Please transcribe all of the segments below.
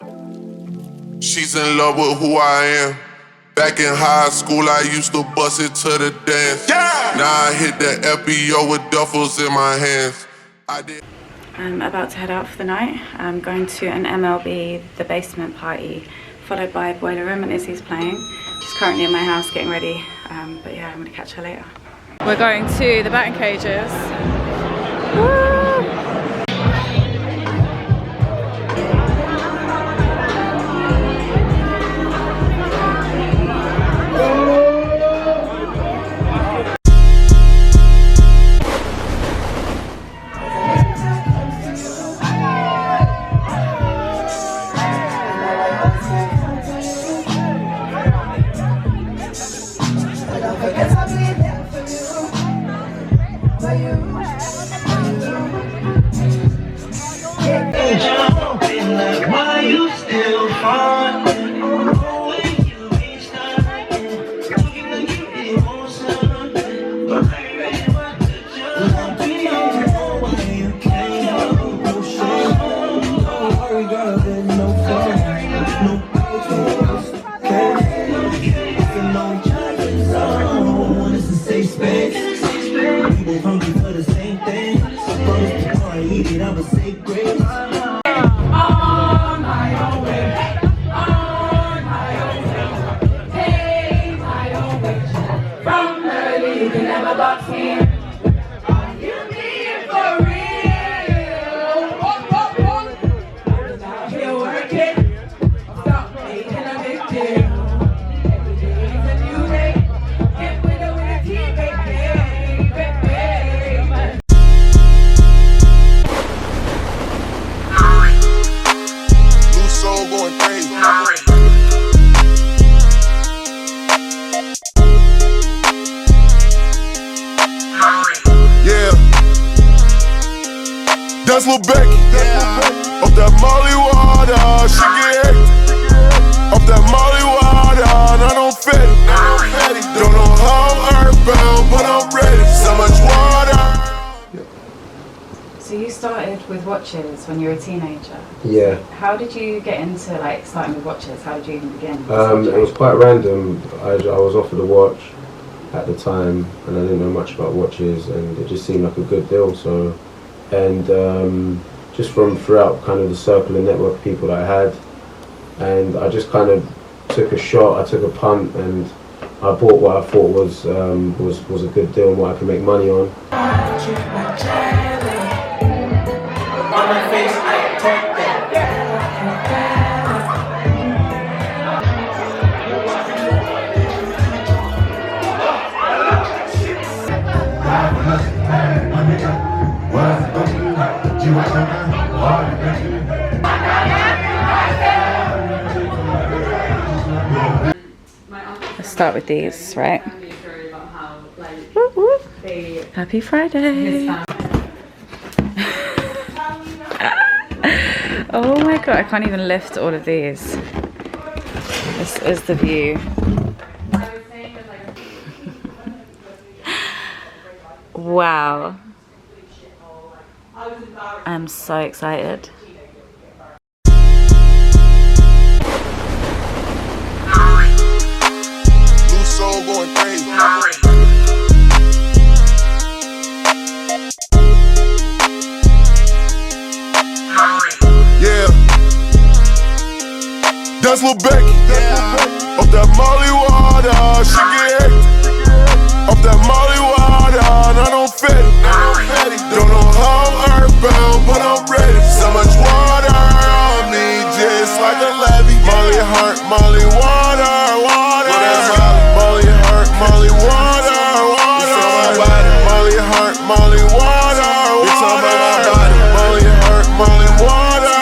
She's in love with who I am. Back in high school, I used to bust it to the dance. Yeah! Now I hit the FBO with duffels in my hands. I'm about to head out for the night. I'm going to an MLB, the basement party, followed by Boiler Room, and Izzy's playing. She's currently in my house getting ready, but yeah, I'm gonna catch her later. We're going to the batting cages. Woo! That's Lil Becky, off that Molly water, she get hectic. Off that Molly water, and I don't fed it. Don't know how I'm earthbound, but I'm ready. So much water. So you started with watches when you were a teenager? Yeah. How did you get into like starting with watches? How did you even begin? It was quite random. I was offered a watch at the time, and I didn't know much about watches, and it just seemed like a good deal. So. And just from throughout kind of the circle and network of people that I had, and I just kind of took a shot, I took a punt, and I bought what I thought was a good deal and what I could make money on. Let's start with these, right? Woo woo. Happy Friday! Oh my god, I can't even lift all of these. This is the view. Wow. I'm so excited. Soul going crazy. Yeah. That's Lil Becky. Off that Molly water, she get hectic. Off that Molly water, and I don't fed it. Don't know how I'm earthbound, but I'm ready. So much water on me, just like a levee. Molly heart, Molly water. Molly water, Molly heart, Molly water, it's on my body. Molly heart, Molly water,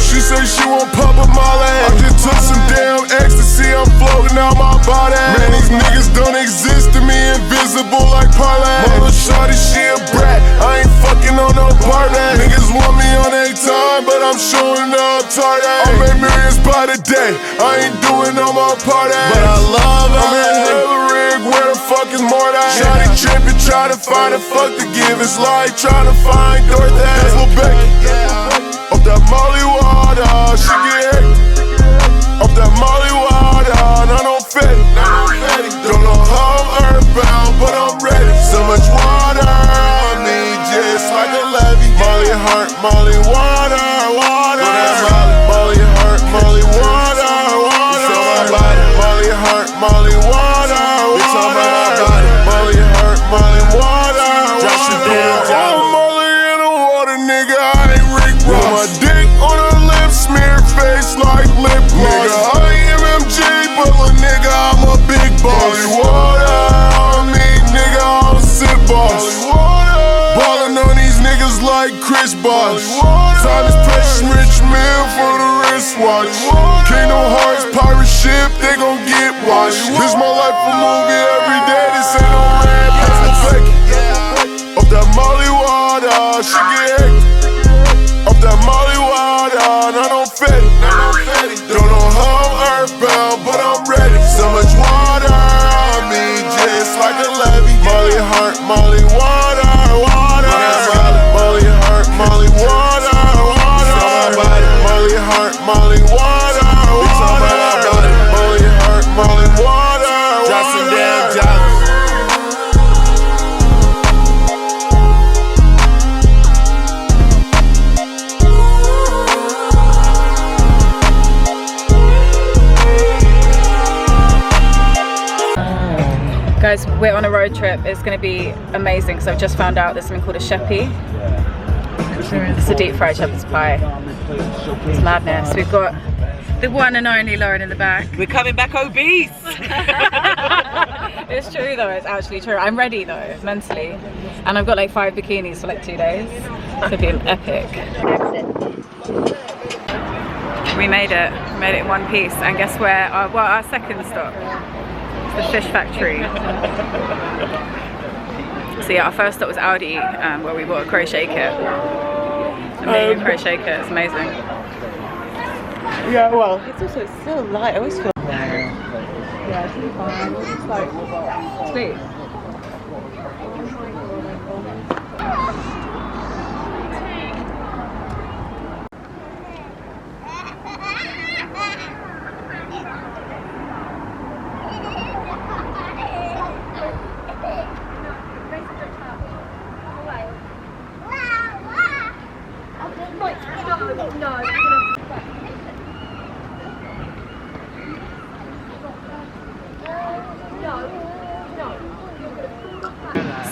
she say she won't pop a Molly. I just took some damn ecstasy, I'm floating out my body. Man, these niggas don't exist to me, invisible like parlay. Mother shawty, she a brat, I ain't fucking on no party. Niggas want me on their time, but I'm showing up tardy. I make millions by the day, I ain't doing no more party. But I love it. I'm in hella rig, where the fuck is more than? Shawty trippin', try to find a fuck to give. It's like trying to find Dorothy. That's Lil Becky, off that Molly water. hurt, Molly water, water. Molly hurt, Molly water, water. Molly hurt, Molly water, water. Molly hurt, Molly water, water. I'm Molly in the water, nigga. I ain't Rick Ross. My dick on her lips, smear face like lip gloss. Nigga, I ain't MMG, but a nigga, I'm a big boss. Molly water on me, nigga, I'm a sit boss. Ballin' on these niggas like Chris Bosh. Time is precious, rich man for the wristwatch. Kingdom Hearts, pirate ship, they gon' get washed. This my life a movie every day, this ain't no rap, that's the fake. Up that Molly water, she get hectic. Up that Molly water, and I don't fit it. Don't know how I'm earthbound, but I'm ready. So much water on me, just like a levee. Molly heart, Molly water, water. Molly heart, Molly water, water. Molly heart, Molly water, water. Molly heart, Molly water, Johnson down, Johnson. Guys, we're on a road trip. It's going to be amazing because I've just found out there's something called a sheppy. It's a deep fried shepherd's pie. It's madness. We've got the one and only Lauren in the back. We're coming back obese. It's true though, it's actually true. I'm ready though, mentally. And I've got like 5 bikinis for like 2 days. It's going to be an epic. We made it. We made it in one piece. And guess where? Our second stop. The fish factory. So yeah, our first stop was Audi, where we bought a crochet kit. Amazing crochet kit, it's amazing. Yeah, well, it's also still light. I always feel. Yeah, it's really fun. It's like sweet.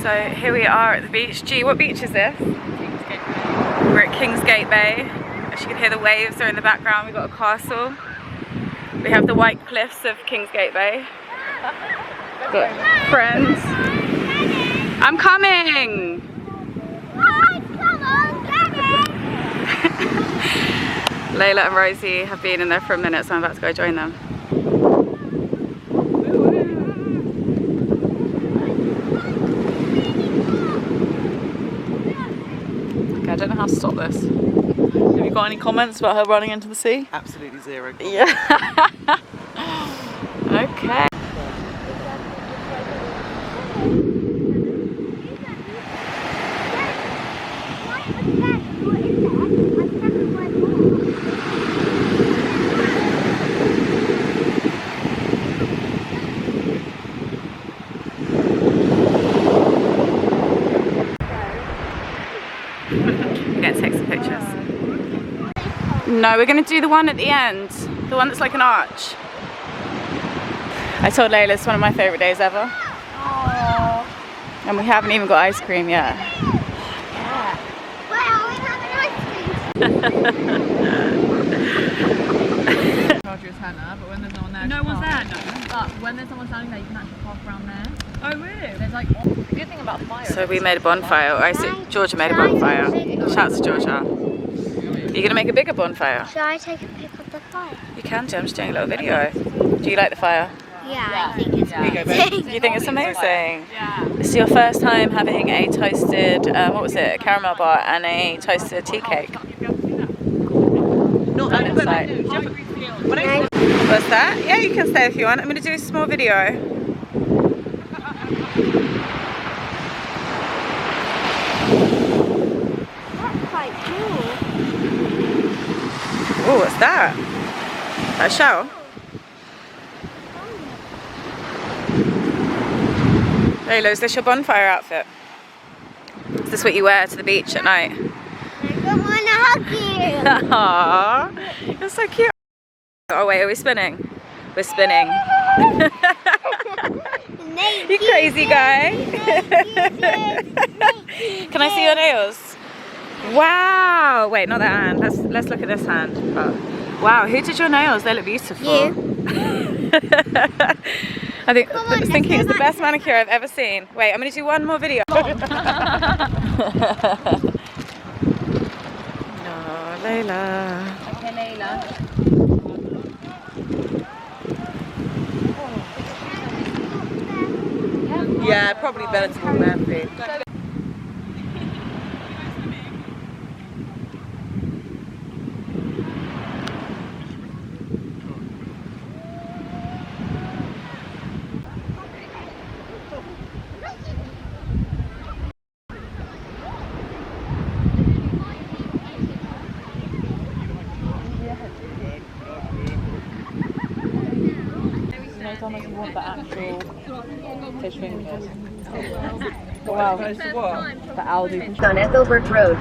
So here we are at the beach. Gee, what beach is this? We're at Kingsgate Bay. As you can hear, the waves are in the background. We've got a castle. We have the white cliffs of Kingsgate Bay. Got friends. I'm coming! Layla and Rosie have been in there for a minute, so I'm about to go join them. Okay, I don't know how to stop this. Have you got any comments about her running into the sea? Absolutely zero. Yeah. Okay. We're going to take some pictures. No, we're going to do the one at the end. The one that's like an arch. I told Layla it's one of my favourite days ever. Aww. And we haven't even got ice cream yet. Yeah. Well, we have an ice cream. Charge your tenner, but when there's no one there, No one's there, no. But when there's someone standing there, you can actually park around there. Oh, really? There's like the good thing about fire. So we made a bonfire. Georgia made a bonfire. Shout to Georgia. Are you going to make a bigger bonfire? Should I take a pic of the fire? You can do, I'm just doing a little video. Do you like the fire? Yeah, I think it's amazing. You think it's amazing? Yeah. This is your first time having a toasted, what was it, a caramel bar and a toasted tea cake. Not that Inside. What's that? Yeah, you can stay if you want. I'm going to do a small video. That's quite cool. Oh, what's that? A shell? Layla, is this your bonfire outfit? Is this what you wear to the beach at night? I got hug you. Aww, you're so cute. Oh wait, are we spinning? We're spinning. You crazy guy. Can I see your nails? Wow. Wait, not that hand. Let's look at this hand. Oh. Wow, who did your nails? They look beautiful. You. I think Come on, thinking let's it's the go best manicure I've ever seen. Wait, I'm gonna do one more video. Oh, Layla. Okay, Layla. Yeah, probably better to walk barefoot. Thomas, you want the actual fish fingers. Wow. The Aldi. On Ethelbert Road.